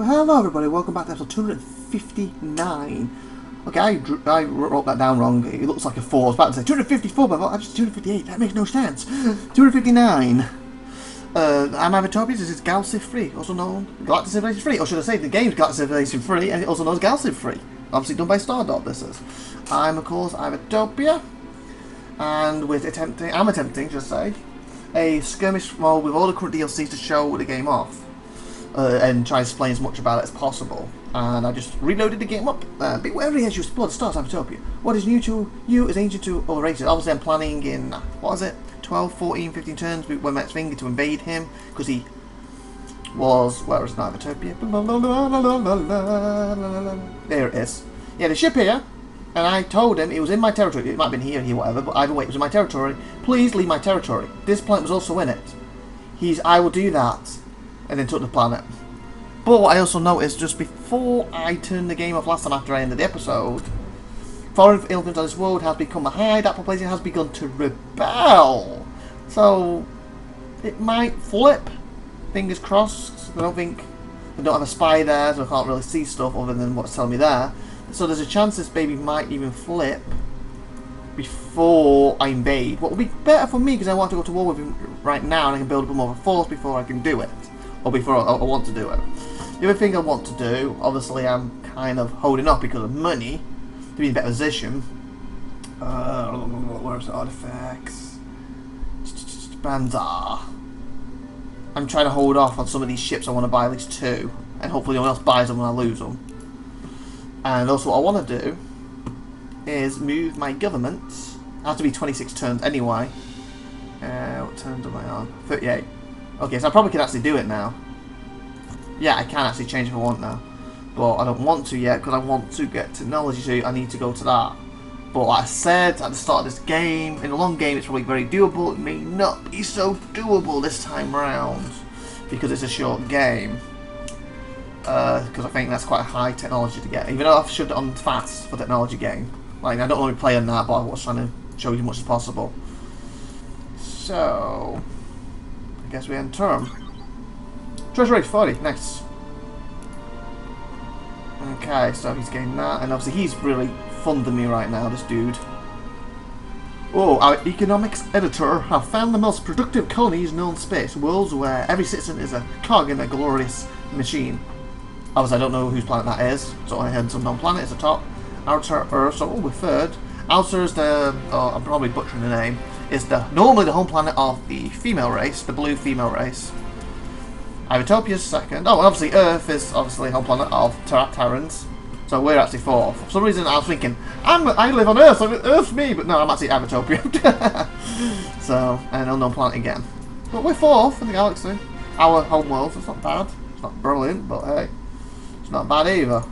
Well, hello everybody, welcome back to episode 259. Okay, I wrote that down wrong. It looks like a 4. I was about to say 254, but I thought actually 258. That makes no sense. 259. I'm IVATOPIA. This is Galactic III, also known Galactic Civilizations III, or should I say the game's Galactic Civilizations III, and also known as Galactic III. Obviously done by Stardock. This is. I'm of course IVATOPIA, and I'm attempting, just say, a skirmish mode with all the current DLCs to show the game off. And try to explain as much about it as possible. And I just reloaded the game up. Be wary as you explore the stars of IVATOPIA. What is new to you is ancient to other races. Obviously I'm planning in, what is it, 12, 14, 15 turns with Matt's finger to invade him, because he was, where is IVATOPIA? There it is. Yeah, the ship here, and I told him it was in my territory. It might have been here, whatever, but either way, it was in my territory. Please leave my territory. This planet was also in it. I will do that. And then took the planet. But what I also noticed just before I turned the game off last time after I ended the episode, foreign influence on this world has become a high. That population has begun to rebel. So it might flip. Fingers crossed. I don't have a spy there, so I can't really see stuff other than what's telling me there. So there's a chance this baby might even flip before I invade. What would be better for me, because I want to go to war with him right now and I can build up more of a force before I can do it. Or before I want to do it. The other thing I want to do, obviously I'm kind of holding off because of money, to be in a better position. Where's the artifacts? Banzar. I'm trying to hold off on some of these ships. I want to buy at least 2. And hopefully no one else buys them when I lose them. And also what I want to do is move my government. I have to be 26 turns anyway. What turns am I on? 38. Okay, so I probably can actually do it now. Yeah, I can actually change if I want now. But I don't want to yet, because I want to get technology, so I need to go to that. But like I said at the start of this game, in the long game it's probably very doable. It may not be so doable this time round, because it's a short game. Because I think that's quite a high technology to get. Even though I've shoved it on fast for technology game. Like, I don't want to play on that, but I was trying to show you as much as possible. So I guess we end turn. Treasure rate 40, nice. Okay, so he's getting that, and obviously he's really funding me right now, this dude. Oh, our economics editor have found the most productive colonies in known space, worlds where every citizen is a cog in a glorious machine. Obviously I don't know whose planet that is, so I had some known planet, it's the top. Outer Earth, so we're third. Outer is the, I'm probably butchering the name, is normally the home planet of the female race, the blue female race. IVATOPIA's second. Oh, and obviously Earth is obviously home planet of Terrans. So we're actually fourth. For some reason I was thinking, I live on Earth, so Earth's me, but no, I'm actually IVATOPIA. So, an unknown planet again. But we're fourth in the galaxy. Our home world, so it's not bad. It's not brilliant, but hey, it's not bad either.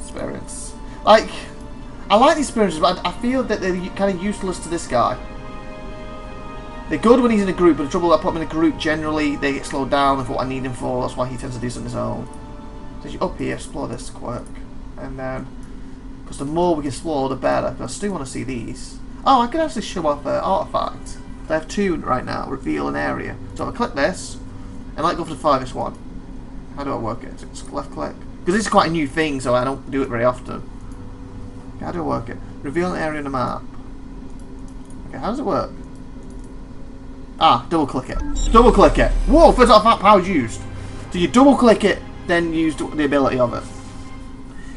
Experience. Like, I like the experiences, but I feel that they're kind of useless to this guy. They're good when he's in a group, but the trouble I put him in a group, generally they get slowed down with what I need him for. That's why he tends to do something on his own. So you up here, explore this quirk. And then, because the more we can explore, the better. But I still want to see these. Oh, I can actually show off an artifact. I have 2 right now, reveal an area. So I click this, and I might go for the farthest one. How do I work it? It's left click. Because this is quite a new thing, so I don't do it very often. How do I work it? Reveal an area on the map. Okay, how does it work? Ah, double click it. Double click it. Whoa, first artifact power is used. So you double click it, then use the ability of it.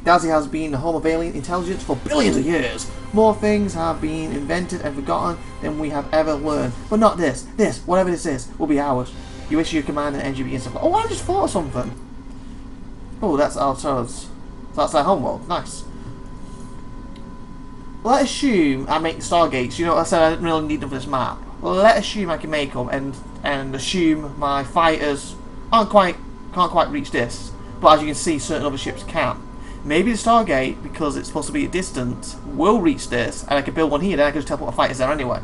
Galaxy has been the home of alien intelligence for billions of years. More things have been invented and forgotten than we have ever learned. But not this. This, whatever this is, will be ours. You issue your command and NGB and stuff. Oh, I just thought of something. Oh, that's our turns. So that's our homeworld. Nice. Let's assume I make Stargates. You know what I said, I didn't really need them for this map. Let's assume I can make them and assume my fighters can't quite reach this. But as you can see, certain other ships can. Maybe the Stargate, because it's supposed to be a distance, will reach this, and I can build one here, then I can just teleport my fighters there anyway.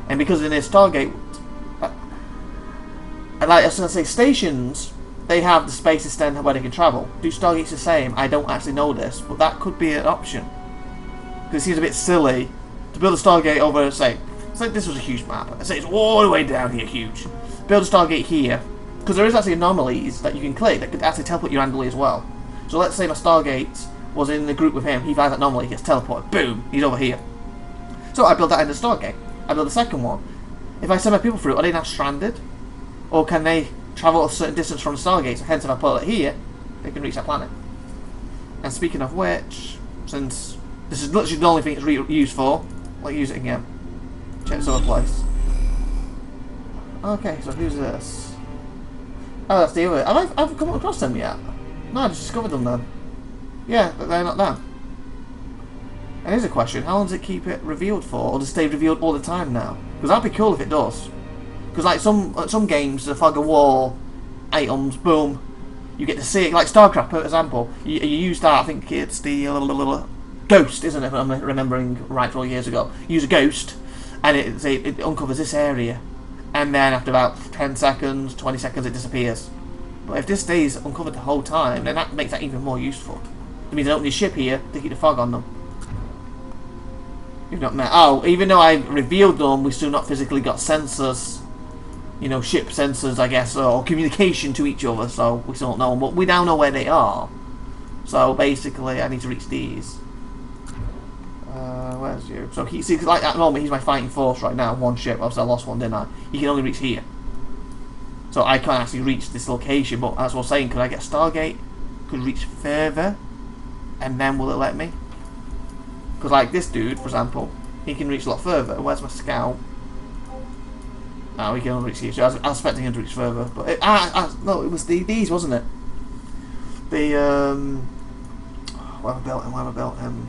And because in this Stargate, and like I was going to say, stations, they have the space extend where they can travel. Do Stargates the same? I don't actually know this, but that could be an option. Because it seems a bit silly to build a Stargate over, say this was a huge map. Say it's all the way down here, huge. Build a Stargate here, Because there is actually anomalies that you can click that could actually teleport you randomly as well. So let's say my Stargate was in the group with him, he finds that anomaly, he gets teleported, boom, he's over here. So I build that in the Stargate. I build the second one. If I send my people through, are they now stranded? Or can they travel a certain distance from the Stargate? So hence if I put it here, they can reach that planet. And speaking of which, since this is literally the only thing it's used for, let's use it again. Check this other place. Okay, so who's this? Oh, that's the other. Have I come across them yet? No, I just discovered them then. Yeah, but they're not them. And here's a question, how long does it keep it revealed for? Or does it stay revealed all the time now? Because that'd be cool if it does. Because like some games, the fog of war items, boom, you get to see it. Like StarCraft, for example, you use that, I think it's the ghost, isn't it, if I'm remembering right from years ago. You use a ghost, and it uncovers this area. And then after about 10 seconds, 20 seconds, it disappears. But if this stays uncovered the whole time, then that makes that even more useful. It means I open your ship here to keep the fog on them. You've not met. Oh, even though I revealed them, we still not physically got sensors. You know, ship sensors, I guess, or communication to each other, so we still don't know them. But we now know where they are. So basically, I need to reach these. Where's you? So he see, like at the moment, he's my fighting force right now. One ship. Obviously, I lost one, didn't I? He can only reach here. So I can't actually reach this location. But as I was saying, could I get Stargate? Could reach further, and then will it let me? Because like this dude, for example, he can reach a lot further. Where's my scout? Oh, he can only reach here. So I was expecting him to reach further, but no, it was these, wasn't it? The where have I built him?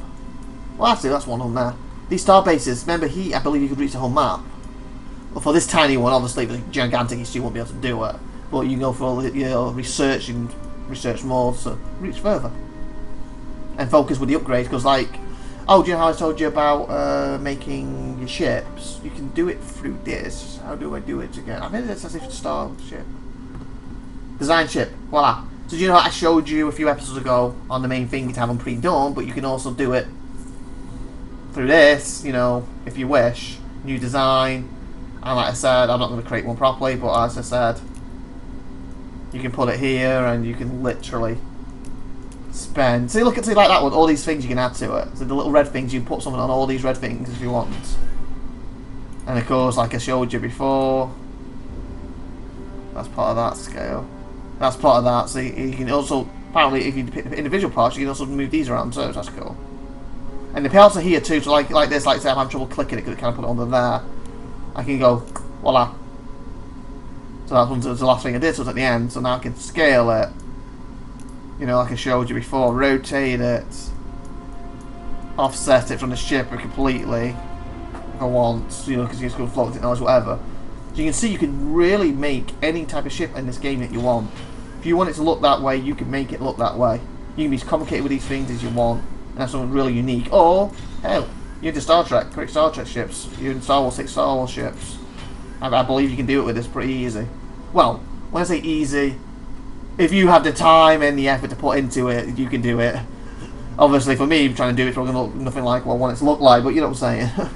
Well, actually, that's one on there. These star bases. Remember, I believe you could reach the whole map. Well, for this tiny one, obviously, the gigantic, you still won't be able to do it. But you can go for all your research and research more to reach further and focus with the upgrades. Because, like, oh, do you know how I told you about making your ships? You can do it through this. How do I do it again? I mean, it's as if it's star ship. Design ship. Voila. So do you know how I showed you a few episodes ago on the main thing to have them pre-done, but you can also do it through this, you know, if you wish. New design. And like I said, I'm not going to create one properly, but as I said, you can put it here and you can literally spend. See, look at like that one. All these things you can add to it. So the little red things, you can put something on all these red things if you want. And of course, like I showed you before, that's part of that scale. That's part of that. So you can also, apparently, if you pick individual parts, you can also move these around too. So that's cool. And the parts are here too. So like this, like say I'm having trouble clicking it because it kind of put it under there. I can go, voila. So that was the last thing I did. So it's at the end. So now I can scale it. You know, like I showed you before, rotate it, offset it from the ship completely if I want, you know, because you can go float technology, whatever. So you can see you can really make any type of ship in this game that you want. If you want it to look that way, you can make it look that way. You can be as complicated with these things as you want, and have something really unique. Or, hell, you're into Star Trek, create Star Trek ships. You're in Star Wars, take Star Wars ships. I believe you can do it with this pretty easy. Well, when I say easy, if you have the time and the effort to put into it, you can do it. Obviously, for me, trying to do it's probably going to look nothing like what I want it to look like, but you know what I'm saying.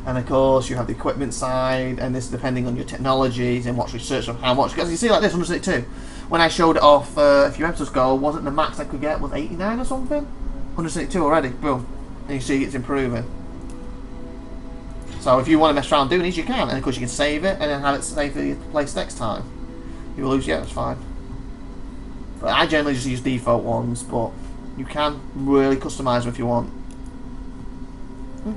And of course, you have the equipment side, and this depending on your technologies and what's researched on how much. Because you see, like this, 172. When I showed it off a few episodes ago, wasn't the max I could get was 89 or something? 172 already, boom. And you see it's improving. So if you want to mess around doing these, you can. And of course, you can save it and then have it saved for your place next time. You will lose, yeah, that's fine. But I generally just use default ones, but you can really customize them if you want.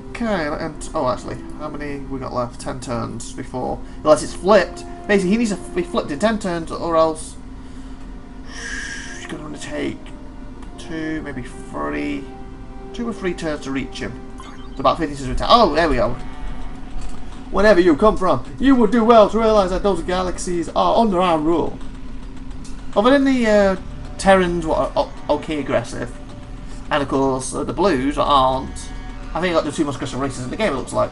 Okay, and oh, actually, how many we got left? 10 turns before, unless it's flipped. Basically, he needs to be flipped in 10 turns, or else he's going to take 2, maybe 3, 2 or 3 turns to reach him. It's about 50 to attack. Oh, there we go. Whenever you come from, you would do well to realise that those galaxies are under our rule. Other than the Terrans, what are okay aggressive, and of course the Blues aren't. I think I got the 2 most aggressive races in the game, it looks like.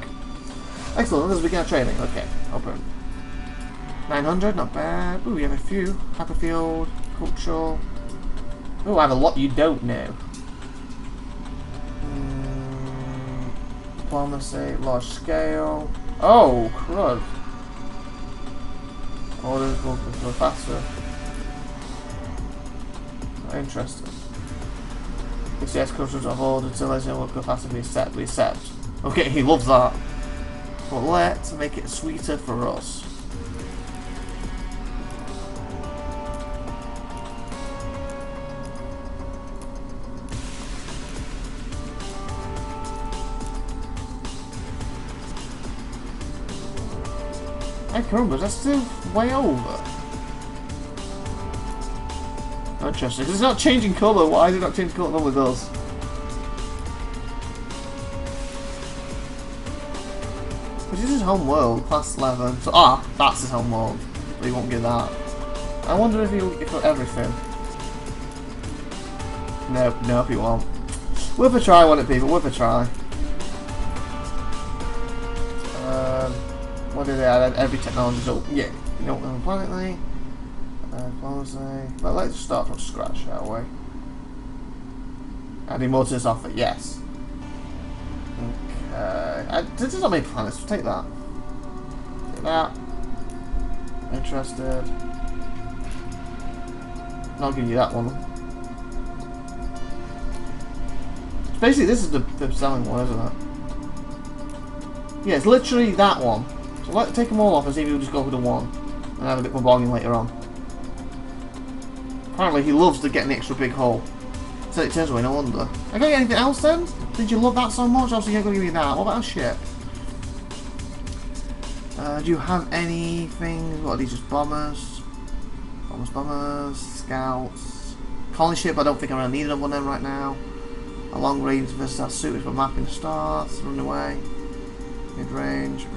Excellent, let's begin our training. Okay, open. 900, not bad. Ooh, we have a few. Happyfield, cultural. Ooh, I have a lot you don't know. Diplomacy, large scale. Oh, crud. Orders go faster. Interesting. If the executions of order civilization will go faster, we accept. Okay, he loves that. But let's make it sweeter for us. Hey, Columbus, that's still way over. Interesting, because it's not changing colour. Why is it not changing colour with us? Which is his home world, class 11. So, that's his home world. But he won't get that. I wonder if he'll got everything. Nope, he won't. Worth a try, won't it, people? Worth a try. What did they add? Every technology, so yeah, you know, planet. But let's just start from scratch, shall we? Adding more to this offer, yes. Okay. This is not many planets, so take that. Take that. Interested. Not giving you that one. Basically, this is the selling one, isn't it? Yeah, it's literally that one. So let's take them all off and see if we'll just go with the one. And have a bit more volume later on. Apparently he loves to get an extra big hole. So it turns away, no wonder. I got you anything else then? Did you love that so much? Obviously you're going to give me that. What about a ship? Do you have anything? What are these, just bombers? Bombers, scouts. Colony ship, I don't think I'm going to need another one then right now. A long range versatile suit for mapping the stars, run away. Mid range.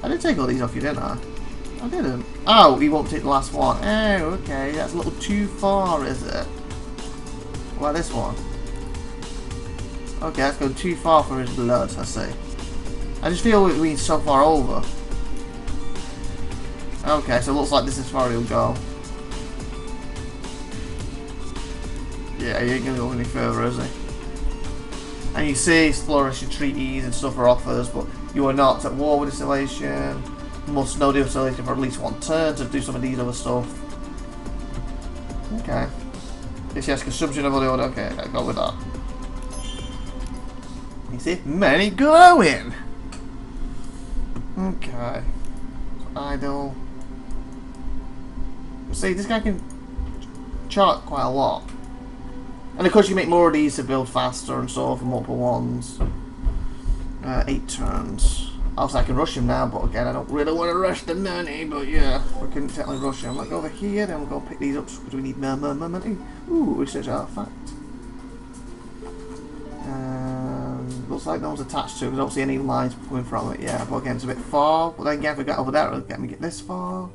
I did take all these off you, didn't I? I didn't. Oh, he won't take the last one. Oh, okay. That's a little too far, is it? What about this one? Okay, that's going too far for his blood, I see. I just feel we're so far over. Okay, so it looks like this is far he'll go. Yeah, he ain't going to go any further, is he? And you see exploration treaties and stuff are offers, but you are not at war with the civilization. Must know the civilization for at least one turn to do some of these other stuff. Okay. Yes, consumption of the order. Okay, I go with that. You see? Many glowing! Okay. Idle. See, this guy can chart quite a lot. And of course you make more of these to build faster and so for multiple ones. 8 turns. Obviously I can rush him now, but again I don't really want to rush the money, but yeah, we can technically rush him. Let's go over here, then we'll go pick these up because we need more money. Ooh, research artifact. Looks like no one's attached to it, because I don't see any lines coming from it, yeah, but again it's a bit far. But then again if we get over there it'll get me get this far.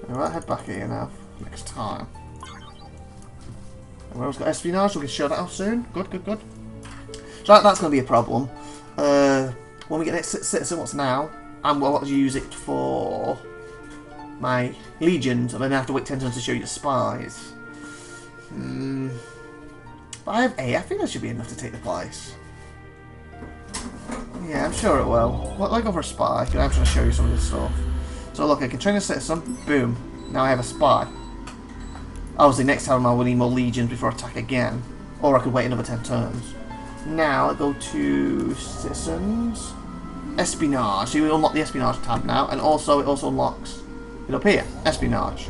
Alright, head back here now, next time. We've also got espionage, so we can show that off soon. Good. So that's going to be a problem. When we get next citizen, what's now? And what to use it for my legions, and then I have to wait 10 turns to show you the spies. But I have 8. I think that should be enough to take the place. Yeah, I'm sure it will. Let's go for a spy, because I'm trying to show you some of this stuff. So look, I can train a citizen. Boom. Now I have a spy. Obviously, next time I will need more legions before I attack again. Or I could wait another 10 turns. Now, I go to citizens. Espionage. So we unlock the espionage tab now. And also, it also unlocks it up here. Espionage.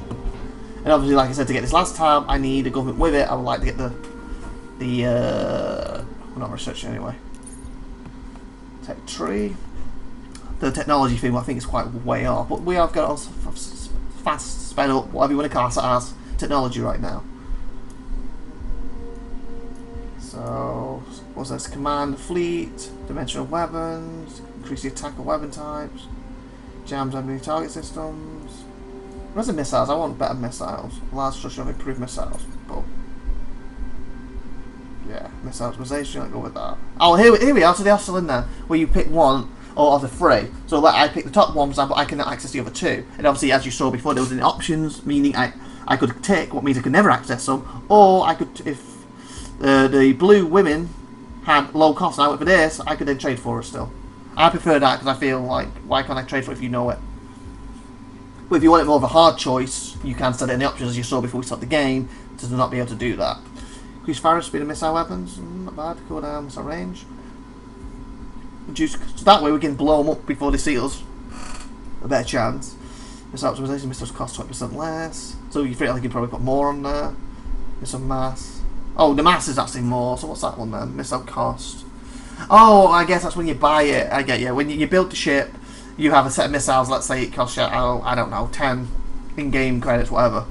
And obviously, like I said, to get this last tab, I need a government with it. I would like to get we're not researching anyway. Tech tree. The technology thing, I think, is quite way off. But we have got fast, sped up, whatever you want to class it as, technology right now. So, what's this? Command fleet, dimensional weapons, increase the attack of weapon types, jams enemy target systems. Where's the missiles? I want better missiles. Large structure of improved missiles. But yeah, missile optimization, I'll go with that. Oh, here we are, so they are still in there, where you pick one or of the 3. So like, I pick the top one, for example, I can access the other 2. And obviously, as you saw before, there was an options, meaning I could tick, what means I could never access them, or I could, if the blue women had low cost and I went for this, I could then trade for it still. I prefer that because I feel like, why can't I trade for it if you know it? But if you want it more of a hard choice, you can set it in the options as you saw before we start the game to not be able to do that. Increase fire speed of missile weapons, not bad. Go down missile range. Reduce, so that way we can blow them up before they see us. A better chance. Missile optimization, missiles cost 20% less. So you feel like you can probably put more on there. Missile mass. Oh, the mass is actually more. So what's that one then? Missile cost. Oh, I guess that's when you buy it. I get you. When you build the ship, you have a set of missiles. Let's say it costs you, I don't know, 10 in-game credits, whatever.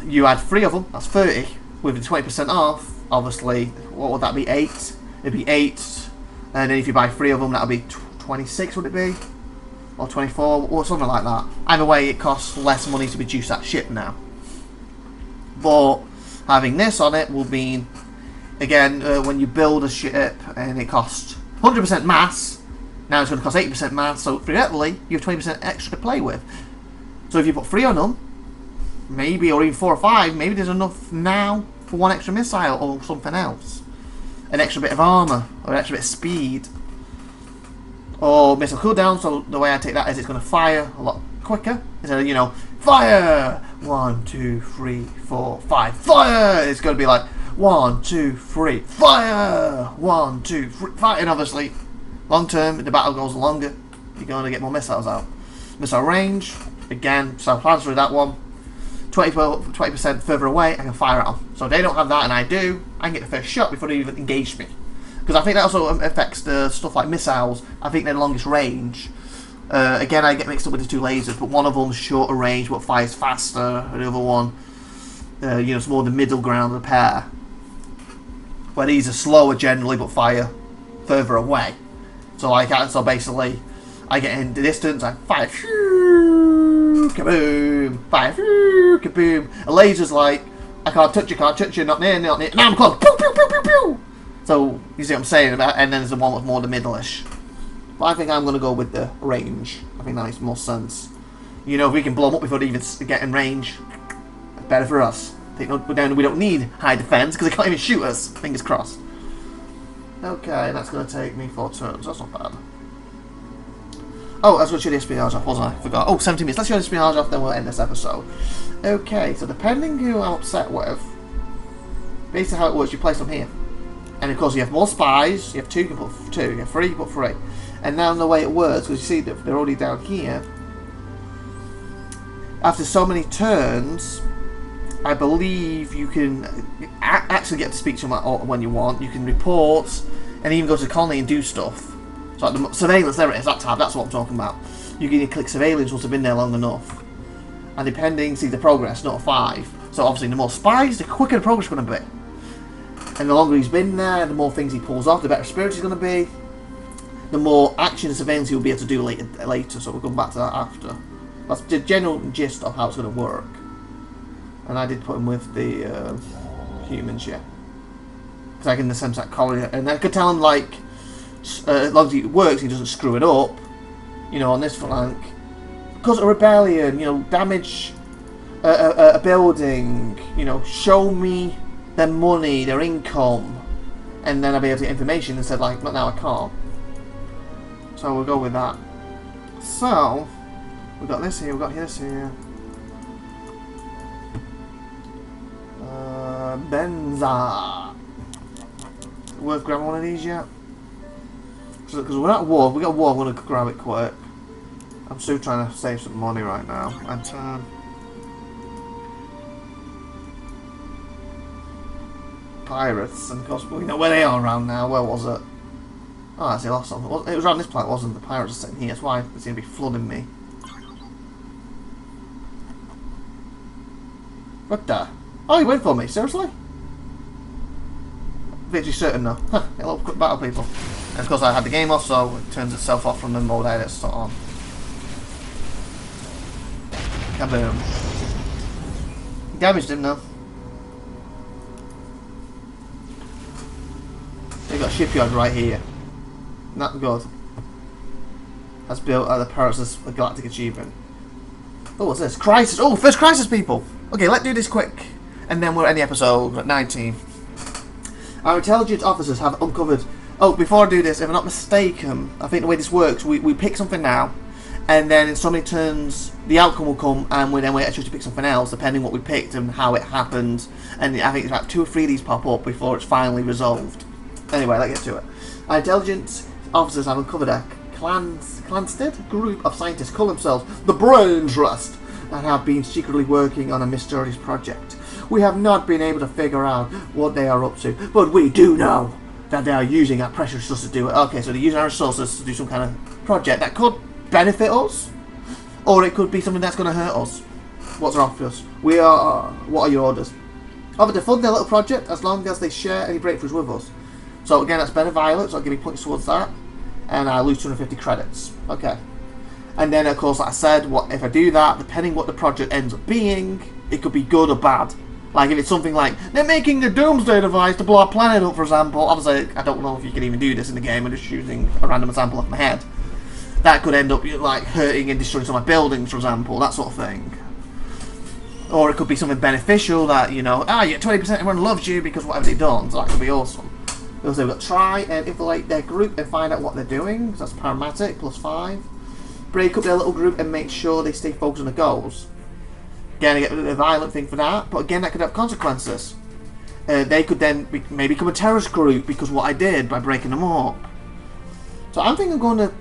You add 3 of them. That's 30. With the 20% off, obviously, what would that be? 8. It'd be 8. And then if you buy 3 of them, that'll be 26. Would it be? Or 24, or something like that. Either way, it costs less money to produce that ship now. But having this on it will mean, again, when you build a ship and it costs 100% mass, now it's going to cost 80% mass, so theoretically you have 20% extra to play with. So if you put 3 on them, maybe, or even 4 or 5, maybe there's enough now for 1 extra missile or something else. An extra bit of armour, or an extra bit of speed. Or missile cooldown, so the way I take that is it's going to fire a lot quicker. Instead of, you know, fire! 1, 2, 3, 4, 5, fire! It's going to be like 1, 2, 3, fire! 1, 2, 3, fire! And obviously, long term, if the battle goes longer, you're going to get more missiles out. Missile range, again, so I plan through that one. 20% further away, I can fire at them. So if they don't have that and I do, I can get the first shot before they even engage me. Because I think that also affects the stuff like missiles. I think they're the longest range. Again, I get mixed up with the 2 lasers, but one of them's shorter range but fires faster, and the other one, you know, it's more the middle ground of the pair. Where these are slower generally but fire further away. So basically, I get in the distance, I fire, kaboom, fire, kaboom. A laser's like, I can't touch you, not near, now I'm close, pew, pew, pew, pew, pew. So, you see what I'm saying about, and then there's the one with more the middle-ish. But I think I'm going to go with the range. I think that makes more sense. You know, if we can blow them up before they even get in range, better for us. We don't need high defense because they can't even shoot us. Fingers crossed. Okay, that's going to take me 4 turns. That's not bad. Oh, I was going to show the espionage off, wasn't I? Forgot. Oh, 17 minutes. Let's show the espionage off, then we'll end this episode. Okay, so depending who I'm upset with, basically how it works, you place them here. And of course you have more spies, you have 2, you can put 2, you have 3, you put 3. And now the way it works, because you see that they're already down here, after so many turns, I believe you can actually get to speak to them when you want. You can report, and even go to the colony and do stuff. So like the surveillance, there it is, that tab, that's what I'm talking about. You can click surveillance once they've been there long enough. And depending, see the progress, not 5. So obviously the more spies, the quicker the progress is going to be. And the longer he's been there, the more things he pulls off, the better spirit he's going to be. The more action and surveillance he'll be able to do later. So we'll come back to that after. That's the general gist of how it's going to work. And I did put him with the humans, yeah. Because I can sense that colony. And I could tell him, like, as long as it works, he doesn't screw it up. You know, on this flank. Cause a rebellion, you know, damage a building. You know, show me their money, their income, and then I'll be able to get information and said, like, not now, I can't. So we'll go with that. So we've got this here, we've got this here. Benza. Worth grabbing one of these yet? Because we're at war, we got war, I'm going to grab it quick. I'm still trying to save some money right now. And pirates, and of course we know where they are around now. Where was it? Oh, I actually lost something. It was around this planet, wasn't it? The pirates are sitting here. That's why it's going to be flooding me. What the? Oh, he went for me. Seriously? Victory certain now. Huh. Hello, quick battle, people. And of course I had the game off, so it turns itself off from the mode I had it set on. Kaboom. Damaged him now. They got a shipyard right here. Not good. That's built at the Pirates of Galactic Achievement. Oh, what's this? Crisis! Oh, first crisis, people! Okay, let's do this quick. And then we'll end the episode at 19. Our intelligence officers have uncovered... Oh, before I do this, if I'm not mistaken, I think the way this works, we pick something now, and then in so many turns the outcome will come, and then we actually to pick something else depending what we picked and how it happened. And I think it's about 2 or 3 of these pop up before it's finally resolved. Anyway, let's get to it. Our intelligence officers have uncovered a clandestine group of scientists call themselves the Brain Trust and have been secretly working on a mysterious project. We have not been able to figure out what they are up to, but we do know that they are using our precious resources to do it. Okay, so they're using our resources to do some kind of project that could benefit us, or it could be something that's going to hurt us. What's our offers? What are your orders? Offer to fund their little project as long as they share any breakthroughs with us. So again, that's better violet, so I'll give me points towards that, and I lose 250 credits. Okay. And then, of course, like I said, what if I do that, depending what the project ends up being, it could be good or bad. Like, if it's something like, they're making a doomsday device to blow our planet up, for example. Obviously, I don't know if you can even do this in the game, I'm just choosing a random example off my head. That could end up, like, hurting and destroying some of my buildings, for example, that sort of thing. Or it could be something beneficial that, you know, you get 20% everyone loves you because whatever they've done, so that could be awesome. Also, we've got try and infiltrate their group and find out what they're doing, so that's paramedic, +5. Break up their little group and make sure they stay focused on the goals. Again, I get a violent thing for that, but again, that could have consequences. They could then maybe become a terrorist group because of what I did by breaking them up. So I think I'm going to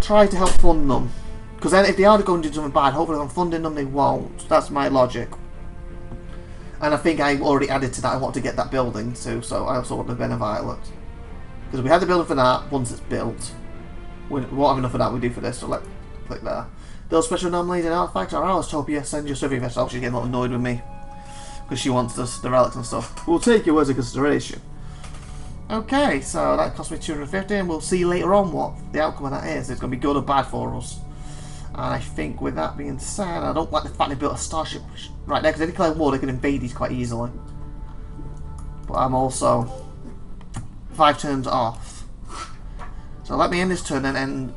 try to help fund them. Because then if they are going to do something bad, hopefully if I'm funding them, they won't. That's my logic. And I think I already added to that, I want to get that building too, so I also want the Venom Violet. Because we had the building for that, once it's built. We won't have enough of that we do for this, so let's click there. Those special anomalies and artifacts are ours, Topia. Send your survey vessel. She's getting a little annoyed with me. Because she wants the relics and stuff. We'll take your words into consideration. Okay, so that cost me 250, and we'll see later on what the outcome of that is. It's going to be good or bad for us. And I think with that being said, I don't like the fact they built a starship right there, because they declare war, they can invade these quite easily. But I'm also 5 turns off. So let me end this turn and end.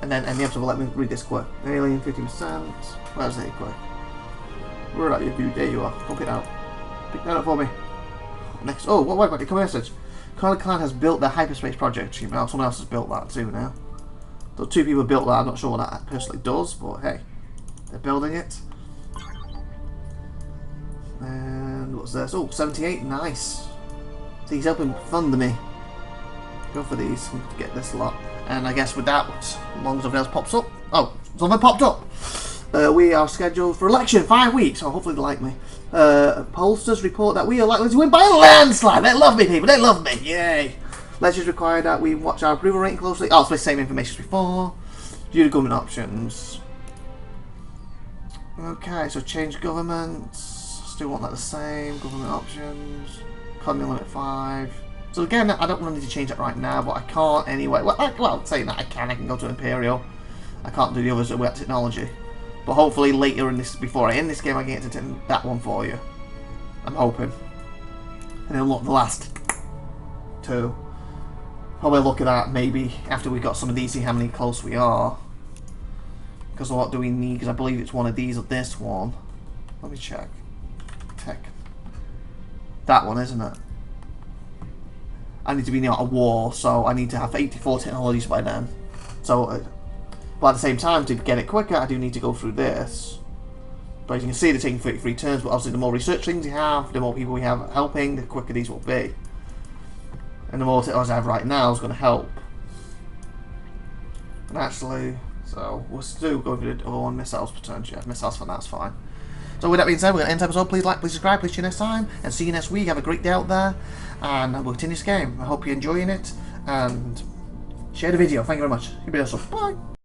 And then end the episode. Let me read this quick. Alien 50%. Where's it quick? Where are you, dude? There you are. Go get out. Pick that up for me. Next. Oh, what about the come message? Carla Clan has built the hyperspace project. Well, someone else has built that too now. So 2 people built that. I'm not sure what that personally does, but hey, they're building it. And what's this? Oh, 78. Nice. So he's helping fund me. Go for these. Get this lot. And I guess with that, as long as something else pops up. Oh, something popped up. We are scheduled for election 5 weeks, so hopefully they like me. Pollsters report that we are likely to win by a landslide. They love me, people. They love me. Yay. Lectures require that we watch our approval rating closely. Oh, it's the same information as before. Due to government options. Okay, so change governments. Still want that the same. Government options. Economy limit 5. So again, I don't really need to change that right now, but I can't anyway. Well, saying that I can go to Imperial. I can't do the others without technology. But hopefully later in this, before I end this game, I can get to that one for you. I'm hoping. And then look, the last 2. Probably look at that maybe after we got some of these, see how many close we are. Because what do we need? Because I believe it's one of these or this one. Let me check. Tech. That one, isn't it? I need to be near a war, so I need to have 84 technologies by then. So, but at the same time, to get it quicker, I do need to go through this. But as you can see, they're taking 33 turns, but obviously the more research things you have, the more people we have helping, the quicker these will be. And the more technology I have right now is going to help. And actually, so we're still going for the other one, missiles per turn. Yeah, missiles for that's fine. So with that being said, we're going to end the episode. Please like, please subscribe, please see you next time, and see you next week. Have a great day out there, and we'll continue this game. I hope you're enjoying it, and share the video. Thank you very much. You've been awesome. Bye.